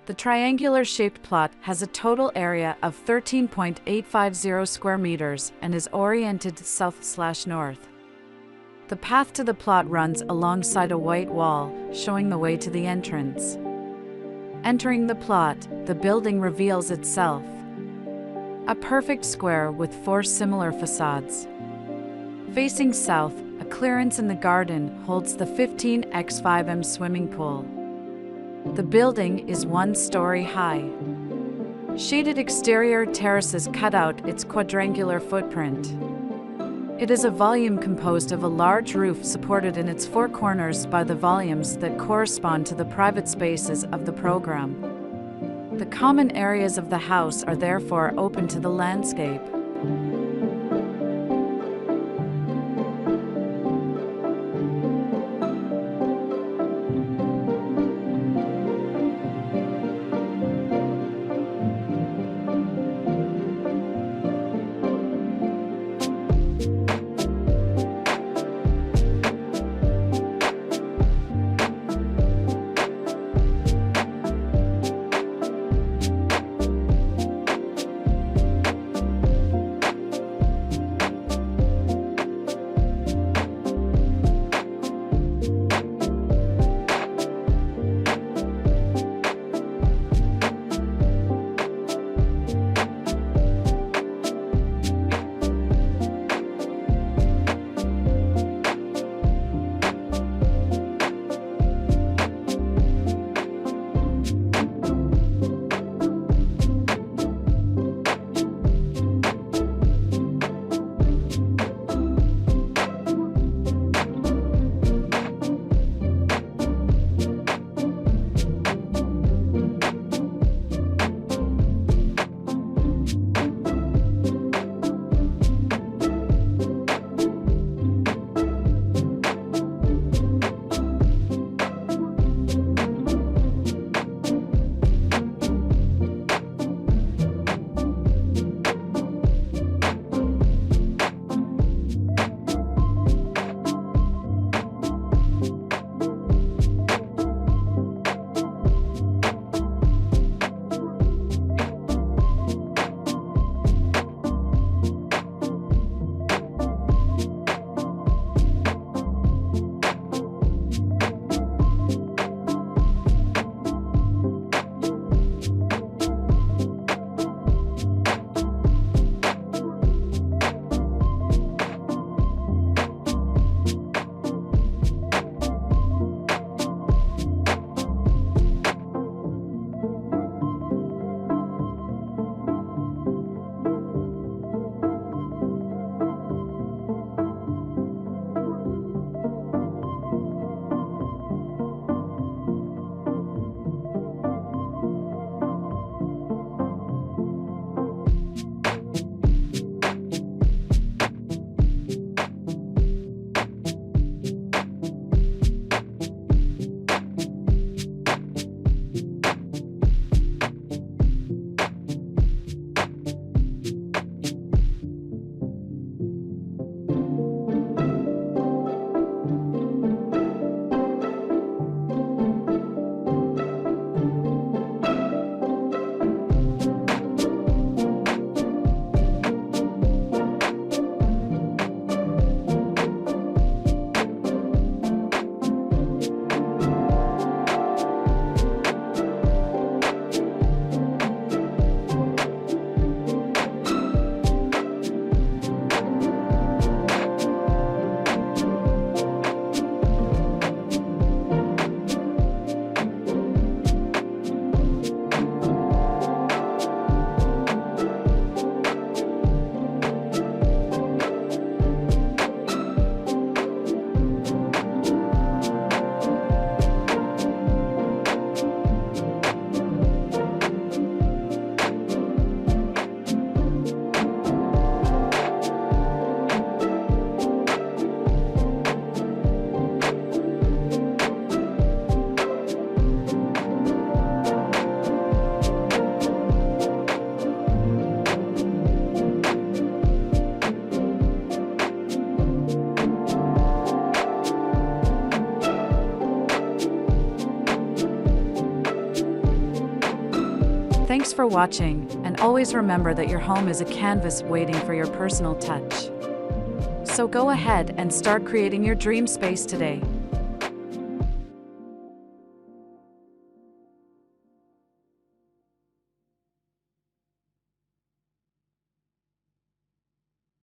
The triangular-shaped plot has a total area of 13.850 square meters and is oriented south/north. The path to the plot runs alongside a white wall, showing the way to the entrance. Entering the plot, the building reveals itself. A perfect square with 4 similar facades. Facing south, a clearance in the garden holds the 15x5m swimming pool. The building is 1 story high. Shaded exterior terraces cut out its quadrangular footprint. It is a volume composed of a large roof supported in its 4 corners by the volumes that correspond to the private spaces of the program. The common areas of the house are therefore open to the landscape. Thanks for watching, and always remember that your home is a canvas waiting for your personal touch. So go ahead and start creating your dream space today.